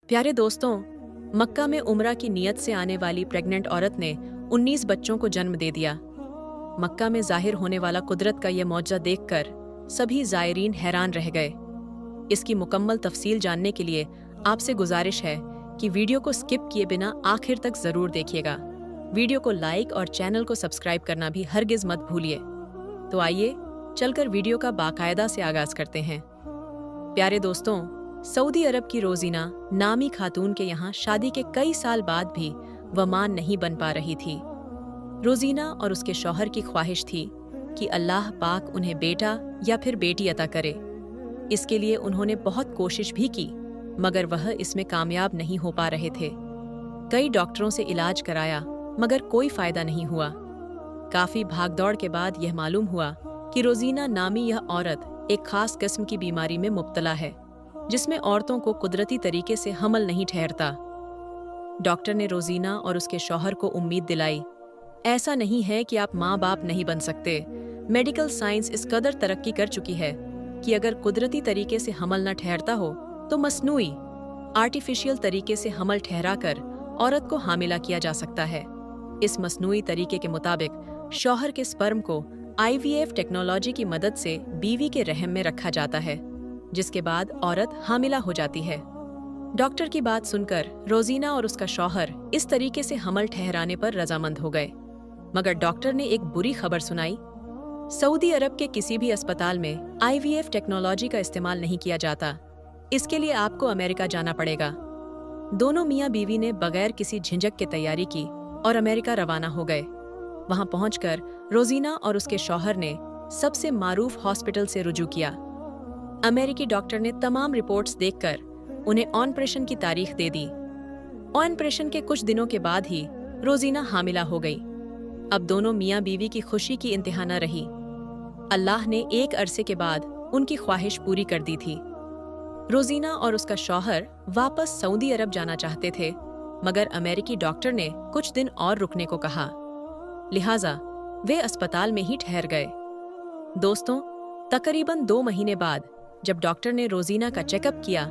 प्यारे दोस्तों, मक्का में उम्रा की नीयत से आने वाली प्रेग्नेंट औरत ने 19 बच्चों को जन्म दे दिया। मक्का में जाहिर होने वाला कुदरत का यह मौजज़ा देखकर सभी ज़ायरीन हैरान रह गए। इसकी मुकम्मल तफसील जानने के लिए आपसे गुजारिश है कि वीडियो को स्किप किए बिना आखिर तक ज़रूर देखिएगा। वीडियो को लाइक और चैनल को सब्सक्राइब करना भी हरगिज़ मत भूलिए। तो आइए चलकर वीडियो का बाकायदा से आगाज़ करते हैं। प्यारे दोस्तों, सऊदी अरब की रोजीना नामी खातून के यहाँ शादी के कई साल बाद भी वह मां नहीं बन पा रही थी। रोजीना और उसके शौहर की ख्वाहिश थी कि अल्लाह पाक उन्हें बेटा या फिर बेटी अता करे। इसके लिए उन्होंने बहुत कोशिश भी की, मगर वह इसमें कामयाब नहीं हो पा रहे थे। कई डॉक्टरों से इलाज कराया, मगर कोई फायदा नहीं हुआ। काफी भागदौड़ के बाद यह मालूम हुआ कि रोजीना नामी यह औरत एक खास किस्म की बीमारी में मुब्तला है, जिसमें औरतों को कुदरती तरीके से हमल नहीं ठहरता। डॉक्टर ने रोजीना और उसके शौहर को उम्मीद दिलाई, ऐसा नहीं है कि आप माँ बाप नहीं बन सकते। मेडिकल साइंस इस कदर तरक्की कर चुकी है कि अगर कुदरती तरीके से हमल न ठहरता हो तो मसनूई आर्टिफिशियल तरीके से हमल ठहराकर औरत को हामिला किया जा सकता है। इस मसनूई तरीके के मुताबिक शौहर के स्पर्म को IVF टेक्नोलॉजी की मदद से बीवी के रहम में रखा जाता है, जिसके बाद औरत हामिला हो जाती है। डॉक्टर की बात सुनकर रोजीना और उसका शौहर इस तरीके से हमल ठहराने पर रजामंद हो गए, मगर डॉक्टर ने एक बुरी खबर सुनाई। सऊदी अरब के किसी भी अस्पताल में IVF टेक्नोलॉजी का इस्तेमाल नहीं किया जाता। इसके लिए आपको अमेरिका जाना पड़ेगा। दोनों मियाँ बीवी ने बगैर किसी झिझक के तैयारी की और अमेरिका रवाना हो गए। वहां पहुंचकर रोजीना और उसके शौहर ने सबसे मारूफ हॉस्पिटल से रुजू किया। अमेरिकी डॉक्टर ने तमाम रिपोर्ट्स देखकर उन्हें ऑपरेशन की तारीख दे दी। ऑपरेशन के कुछ दिनों के बाद ही रोजीना हामिला हो गई। अब दोनों मियाँ बीवी की खुशी की इंतहा न रही। अल्लाह ने एक अरसे के बाद उनकी ख्वाहिश पूरी कर दी थी। रोजीना और उसका शौहर वापस सऊदी अरब जाना चाहते थे, मगर अमेरिकी डॉक्टर ने कुछ दिन और रुकने को कहा, लिहाजा वे अस्पताल में ही ठहर गए। दोस्तों, तकरीबन 2 महीने बाद जब डॉक्टर ने रोजीना का चेकअप किया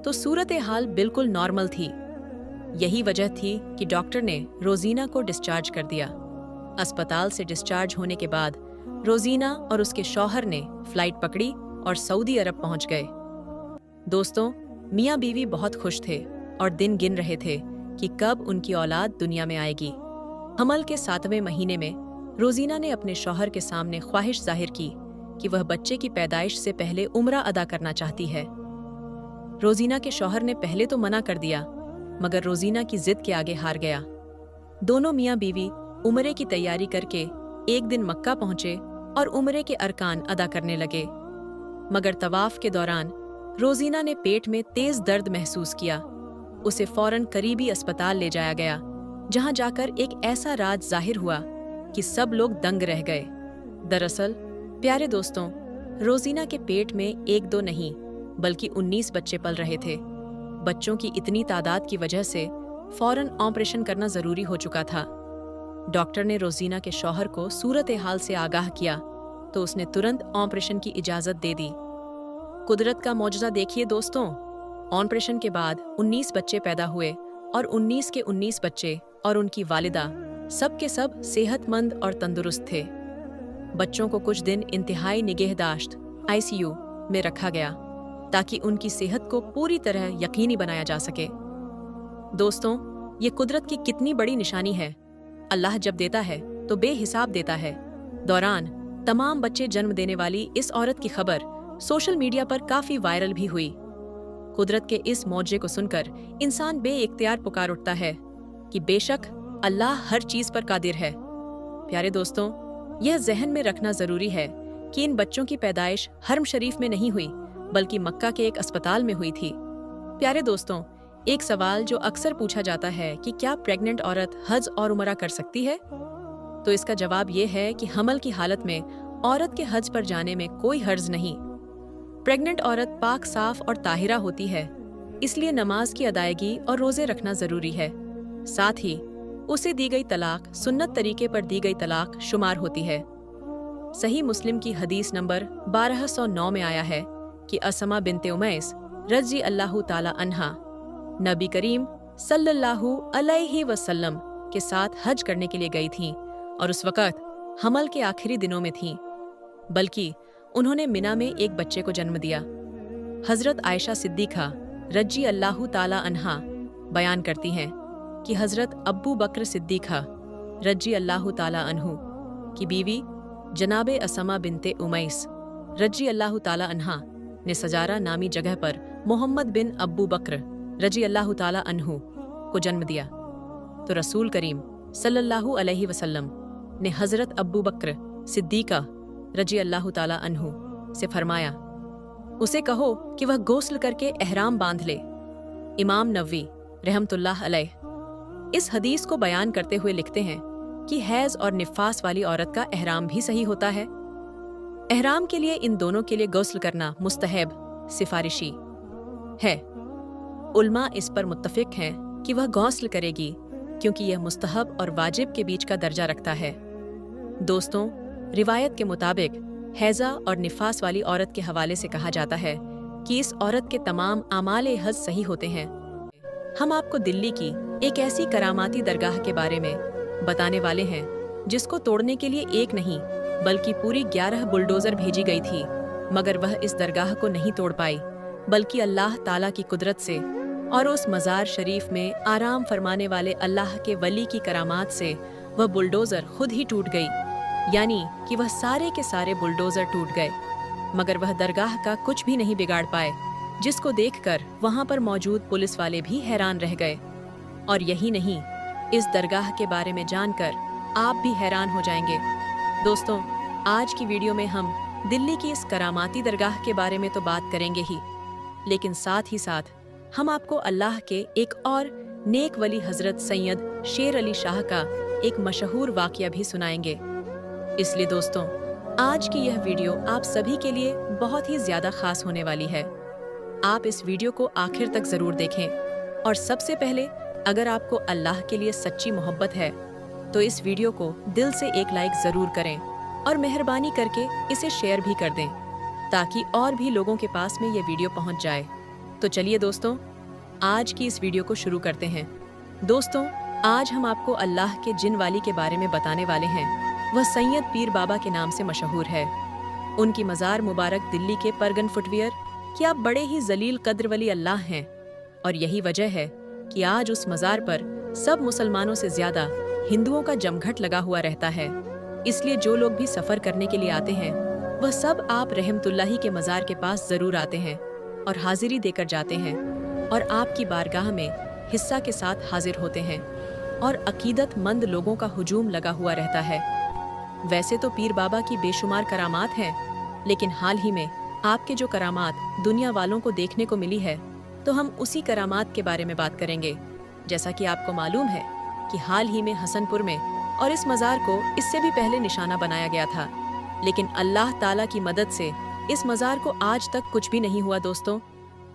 तो सूरत हाल बिल्कुल नॉर्मल थी। यही वजह थी कि डॉक्टर ने रोजीना को डिस्चार्ज कर दिया। अस्पताल से डिस्चार्ज होने के बाद रोजीना और उसके शौहर ने फ्लाइट पकड़ी और सऊदी अरब पहुंच गए। दोस्तों, मियाँ बीवी बहुत खुश थे और दिन गिन रहे थे कि कब उनकी औलाद दुनिया में आएगी। हमल के 7वें महीने में रोजीना ने अपने शौहर के सामने ख्वाहिश जाहिर की कि वह बच्चे की पैदाइश से पहले उम्रा अदा करना चाहती है। रोजीना के शौहर ने पहले तो मना कर दिया, मगर रोजीना की जिद के आगे हार गया। दोनों मियाँ बीवी उम्रे की तैयारी करके एक दिन मक्का पहुंचे और उम्रे के अरकान अदा करने लगे। मगर तवाफ के दौरान रोजीना ने पेट में तेज दर्द महसूस किया। उसे फौरन करीबी अस्पताल ले जाया गया, जहां जाकर एक ऐसा राज जाहिर हुआ कि सब लोग दंग रह गए। दरअसल प्यारे दोस्तों, रोजीना के पेट में 1-2 नहीं बल्कि 19 बच्चे पल रहे थे। बच्चों की इतनी तादाद की वजह से फौरन ऑपरेशन करना जरूरी हो चुका था। डॉक्टर ने रोजीना के शौहर को सूरत हाल से आगाह किया तो उसने तुरंत ऑपरेशन की इजाजत दे दी। कुदरत का मौजज़ा देखिए दोस्तों, ऑपरेशन के बाद 19 बच्चे पैदा हुए और 19 के 19 बच्चे और उनकी वालिदा सब के सब सेहतमंद और तंदुरुस्त थे। बच्चों को कुछ दिन इंतहाई निगहदाश्त ICU में रखा गया ताकि उनकी सेहत को पूरी तरह यकीनी बनाया जा सके। दोस्तों, ये कुदरत की कितनी बड़ी निशानी है। अल्लाह जब देता है तो बेहिसाब देता है। दौरान तमाम बच्चे जन्म देने वाली इस औरत की खबर सोशल मीडिया पर काफी वायरल भी हुई। कुदरत के इस मौजे को सुनकर इंसान बेइख्तियार पुकार उठता है कि बेशक अल्लाह हर चीज पर कादिर है। प्यारे दोस्तों, यह जहन में रखना जरूरी है कि इन बच्चों की पैदाइश हरम शरीफ में नहीं हुई बल्कि मक्का के एक अस्पताल में हुई थी। प्यारे दोस्तों, एक सवाल जो अक्सर पूछा जाता है कि क्या प्रेग्नेंट औरत हज और उमरा कर सकती है, तो इसका जवाब ये है कि हमल की हालत में औरत के हज पर जाने में कोई हर्ज नहीं। प्रेग्नेंट औरत पाक, साफ और ताहिरा होती है, इसलिए नमाज की अदायगी और रोजे रखना जरूरी है। साथ ही उसे दी गई तलाक सुन्नत तरीके पर दी गई तलाक शुमार होती है। सही मुस्लिम की हदीस नंबर 1209 में आया है कि असमा बिनते उमैस रज़ी अल्लाहु ताला अन्हा नबी करीम सल्लल्लाहु अलैहि वसल्लम के साथ हज करने के लिए गई थीं और उस वक़्त हमल के आखिरी दिनों में थीं, बल्कि उन्होंने मिना में एक बच्चे को जन्म दिया। हज़रत आयशा सिद्दीक़ा रज़ी अल्लाहु ताला अन्हा बयान करती हैं कि हज़रत अब्बू बकर सिद्दीक़ा रज़ी अल्लाहु ताला अन्हु की बीवी जनाबे असमा बिनते उमैस रज़ी अल्लाहु ताला अन्हा ने सजारा नामी जगह पर मोहम्मद बिन अब्बू बकर रज़ी अल्लाहु ताला अन्हु को जन्म दिया। तो रसूल करीम सल्लल्लाहु अलैहि वसल्लम ने हज़रत अब्बू बकर सिद्दीक़ा रज़ी अल्लाहु ताला अन्हु से फरमाया, उसे कहो कि वह गोस्ल करके एहराम बांध ले। इमाम नववी रहमतुल्लाह अलैह इस हदीस को बयान करते हुए लिखते हैं कि हैज़ और निफास वाली औरत का एहराम भी सही होता है। एहराम के लिए इन दोनों के लिए गौस्ल करना मुस्तहब सिफारिशी है। उल्मा इस पर मुत्तफिक हैं कि वह गौस्ल करेगी क्योंकि यह मुस्तहब और वाजिब के बीच का दर्जा रखता है। दोस्तों, रिवायत के मुताबिक हैज़ा और निफास वाली औरत के हवाले से कहा जाता है कि इस औरत के तमाम आमाल हज सही होते हैं। हम आपको दिल्ली की एक ऐसी करामाती दरगाह के बारे में बताने वाले हैं जिसको तोड़ने के लिए एक नहीं बल्कि पूरी 11 बुलडोज़र भेजी गई थी, मगर वह इस दरगाह को नहीं तोड़ पाई, बल्कि अल्लाह ताला की कुदरत से और उस मज़ार शरीफ में आराम फरमाने वाले अल्लाह के वली की करामात से वह बुलडोज़र खुद ही टूट गई। यानी कि वह सारे के सारे बुलडोज़र टूट गए, मगर वह दरगाह का कुछ भी नहीं बिगाड़ पाए, जिसको देखकर वहाँ पर मौजूद पुलिस वाले भी हैरान रह गए। और यही नहीं, इस दरगाह के बारे में जानकर आप भी हैरान हो जाएंगे। दोस्तों, आज की वीडियो में हम दिल्ली की इस करामाती दरगाह के बारे में तो बात करेंगे ही, लेकिन साथ ही साथ हम आपको अल्लाह के एक और नेक वली हज़रत सैयद शेर अली शाह का एक मशहूर वाक़या भी सुनाएंगे। इसलिए दोस्तों, आज की यह वीडियो आप सभी के लिए बहुत ही ज़्यादा ख़ास होने वाली है। आप इस वीडियो को आखिर तक ज़रूर देखें और सबसे पहले अगर आपको अल्लाह के लिए सच्ची मोहब्बत है तो इस वीडियो को दिल से एक लाइक ज़रूर करें और मेहरबानी करके इसे शेयर भी कर दें ताकि और भी लोगों के पास में ये वीडियो पहुंच जाए। तो चलिए दोस्तों, आज की इस वीडियो को शुरू करते हैं। दोस्तों, आज हम आपको अल्लाह के जिन वाली के बारे में बताने वाले हैं। वह सैयद पीर बाबा के नाम से मशहूर है। उनकी मज़ार मुबारक दिल्ली के परगन फुटवियर कि आप बड़े ही जलील कद्र वली अल्लाह हैं, और यही वजह है कि आज उस मज़ार पर सब मुसलमानों से ज़्यादा हिंदुओं का जमघट लगा हुआ रहता है। इसलिए जो लोग भी सफ़र करने के लिए आते हैं वह सब आप रहमतुल्लाही के मज़ार के पास ज़रूर आते हैं और हाजिरी देकर जाते हैं और आपकी बारगाह में हिस्सा के साथ हाजिर होते हैं और अकीदतमंद लोगों का हुजूम लगा हुआ रहता है। वैसे तो पीर बाबा की बेशुमार करामात हैं, लेकिन हाल ही में आपके जो करामात दुनिया वालों को देखने को मिली है, तो हम उसी करामात के बारे में बात करेंगे। जैसा कि आपको मालूम है कि हाल ही में हसनपुर में और इस मज़ार को इससे भी पहले निशाना बनाया गया था, लेकिन अल्लाह ताला की मदद से इस मज़ार को आज तक कुछ भी नहीं हुआ। दोस्तों,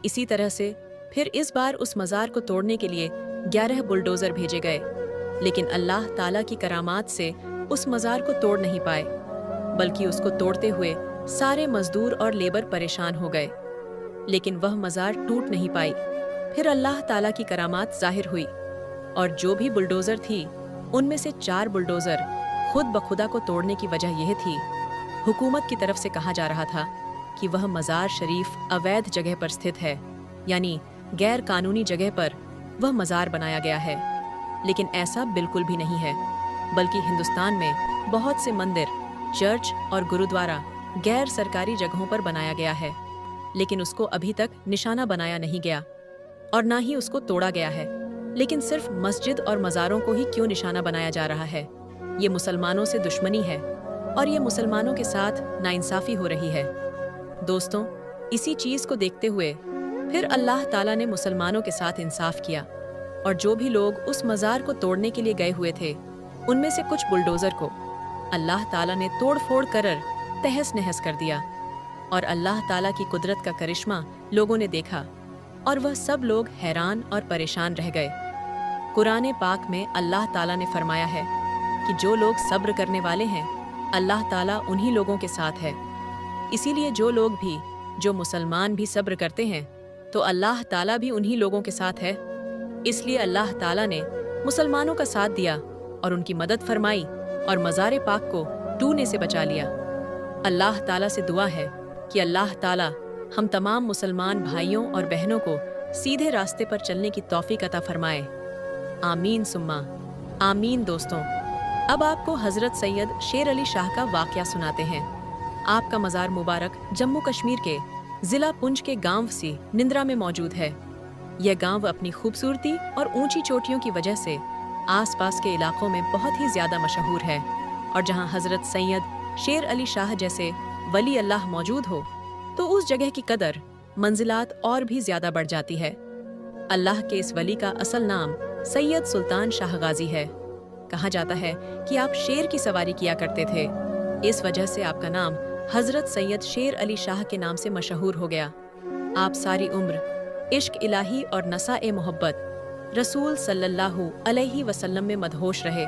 इसी तरह से फिर इस बार उस मज़ार को तोड़ने के लिए 11 बुलडोज़र भेजे गए, लेकिन अल्लाह ताला की करामात से उस मज़ार को तोड़ नहीं पाए, बल्कि उसको तोड़ते हुए सारे मजदूर और लेबर परेशान हो गए, लेकिन वह मज़ार टूट नहीं पाई। फिर अल्लाह ताला की करामात जाहिर हुई और जो भी बुलडोज़र थी उनमें से 4 बुलडोज़र खुद बखुदा को तोड़ने की वजह यह थी, हुकूमत की तरफ से कहा जा रहा था कि वह मज़ार शरीफ अवैध जगह पर स्थित है, यानी गैर कानूनी जगह पर वह मज़ार बनाया गया है। लेकिन ऐसा बिल्कुल भी नहीं है, बल्कि हिंदुस्तान में बहुत से मंदिर, चर्च और गुरुद्वारा गैर सरकारी जगहों पर बनाया गया है, लेकिन उसको अभी तक निशाना बनाया नहीं गया और ना ही उसको तोड़ा गया है। लेकिन सिर्फ मस्जिद और मज़ारों को ही क्यों निशाना बनाया जा रहा है? ये मुसलमानों से दुश्मनी है और ये मुसलमानों के साथ नाइंसाफ़ी हो रही है। दोस्तों, इसी चीज़ को देखते हुए फिर अल्लाह ताला ने मुसलमानों के साथ इंसाफ किया और जो भी लोग उस मज़ार को तोड़ने के लिए गए हुए थे, उनमें से कुछ बुलडोज़र को अल्लाह ताला ने तोड़ फोड़ कर तहस नहस कर दिया और अल्लाह ताला की कुदरत का करिश्मा लोगों ने देखा और वह सब लोग हैरान और परेशान रह गए। कुरान पाक में अल्लाह ताला ने फरमाया है कि जो लोग सब्र करने वाले हैं, अल्लाह ताला उन्हीं लोगों के साथ है। इसीलिए जो लोग भी, जो मुसलमान भी सब्र करते हैं, तो अल्लाह ताला भी उन्हीं लोगों के साथ है इसलिए अल्लाह ताला ने मुसलमानों का साथ दिया और उनकी मदद फरमाई और मज़ार पाक को डूबने से बचा लिया। अल्लाह ताला से दुआ है कि अल्लाह ताला हम तमाम मुसलमान भाइयों और बहनों को सीधे रास्ते पर चलने की तौफीक अता फरमाए। आमीन सुम्मा आमीन। दोस्तों, अब आपको हज़रत सैयद शेर अली शाह का वाक़या सुनाते हैं। आपका मज़ार मुबारक जम्मू कश्मीर के ज़िला पुंछ के गांव सी निंद्रा में मौजूद है। यह गांव अपनी खूबसूरती और ऊंची चोटियों की वजह से आसपास के इलाकों में बहुत ही ज़्यादा मशहूर है, और जहां हज़रत सैयद शेर अली शाह जैसे वली अल्लाह मौजूद हो तो उस जगह की कदर मंजिलात और भी ज़्यादा बढ़ जाती है। अल्लाह के इस वली का असल नाम सैयद सुल्तान शाह गाजी है। कहा जाता है कि आप शेर की सवारी किया करते थे, इस वजह से आपका नाम हज़रत सैयद शेर अली शाह के नाम से मशहूर हो गया। आप सारी उम्र इश्क इलाही और नसा-ए मोहब्बत रसूल सल्लल्लाहु अलैहि वसल्लम में मदहोश रहे।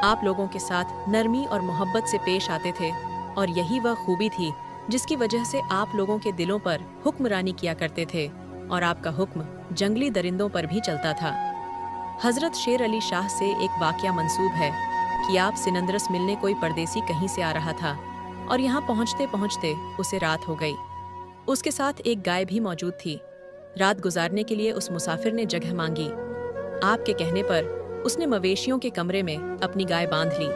आप लोगों के साथ नरमी और मोहब्बत से पेश आते थे, और यही वह खूबी थी जिसकी वजह से आप लोगों के दिलों पर हुक्मरानी किया करते थे, और आपका हुक्म जंगली दरिंदों पर भी चलता था। हज़रत शेर अली शाह से एक वाक़या मंसूब है कि आप सिनंद्रस मिलने कोई परदेसी कहीं से आ रहा था, और यहाँ पहुँचते पहुँचते उसे रात हो गई। उसके साथ एक गाय भी मौजूद थी। रात गुजारने के लिए उस मुसाफिर ने जगह मांगी। आपके कहने पर उसने मवेशियों के कमरे में अपनी गाय बांध ली,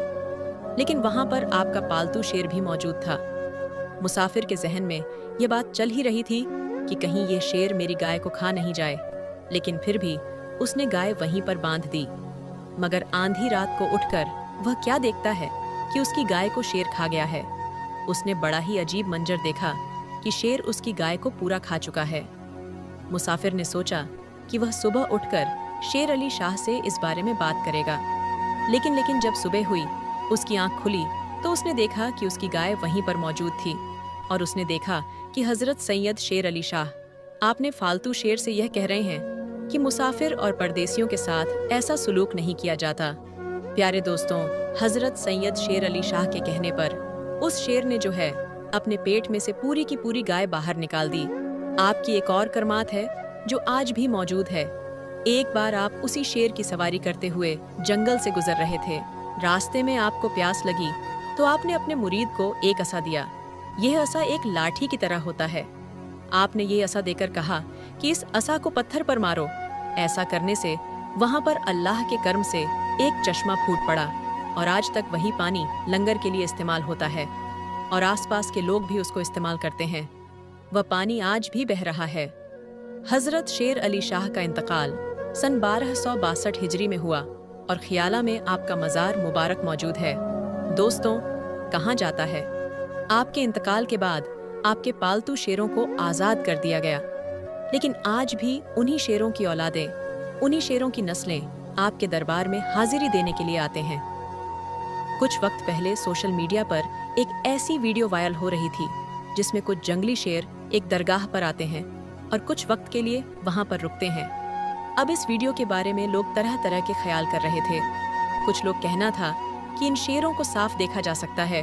लेकिन वहाँ पर आपका पालतू शेर भी मौजूद था। मुसाफिर के जहन में ये बात चल ही रही थी कि कहीं ये शेर मेरी गाय को खा नहीं जाए, लेकिन फिर भी उसने गाय वहीं पर बांध दी। मगर आंधी रात को उठकर वह क्या देखता है कि उसकी गाय को शेर खा गया है। उसने बड़ा ही अजीब मंजर देखा कि शेर उसकी गाय को पूरा खा चुका है। मुसाफिर ने सोचा कि वह सुबह उठकर शेर अली शाह से इस बारे में बात करेगा, लेकिन जब सुबह हुई, उसकी आंख खुली तो उसने देखा कि उसकी गाय वहीं पर मौजूद थी, और उसने देखा कि हज़रत सैयद शेर अली शाह आपने फालतू शेर से यह कह रहे हैं कि मुसाफिर और परदेसियों के साथ ऐसा सुलूक नहीं किया जाता। प्यारे दोस्तों, हज़रत सैयद शेर अली शाह के कहने पर उस शेर ने जो है अपने पेट में से पूरी की पूरी गाय बाहर निकाल दी। आपकी एक और करमात है जो आज भी मौजूद है। एक बार आप उसी शेर की सवारी करते हुए जंगल से गुजर रहे थे। रास्ते में आपको प्यास लगी तो आपने अपने मुरीद को एक असा दिया। यह असा एक लाठी की तरह होता है। आपने ये असा देकर कहा कि इस असा को पत्थर पर मारो। ऐसा करने से वहाँ पर अल्लाह के कर्म से एक चश्मा फूट पड़ा, और आज तक वही पानी लंगर के लिए इस्तेमाल होता है, और आसपास के लोग भी उसको इस्तेमाल करते हैं। वह पानी आज भी बह रहा है। हज़रत शेर अली शाह का इंतकाल सन 1262 हिजरी में हुआ, और खियाला में आपका मज़ार मुबारक मौजूद है। दोस्तों, कहाँ जाता है? आपके इंतकाल के बाद आपके पालतू शेरों को आज़ाद कर दिया गया, लेकिन आज भी उन्हीं शेरों की औलादें, उन्हीं शेरों की नस्लें आपके दरबार में हाजिरी देने के लिए आते हैं। कुछ वक्त पहले सोशल मीडिया पर एक ऐसी वीडियो वायरल हो रही थी जिसमें कुछ जंगली शेर एक दरगाह पर आते हैं और कुछ वक्त के लिए वहां पर रुकते हैं। अब इस वीडियो के बारे में लोग तरह तरह के ख्याल कर रहे थे। कुछ लोग कहना था कि इन शेरों को साफ देखा जा सकता है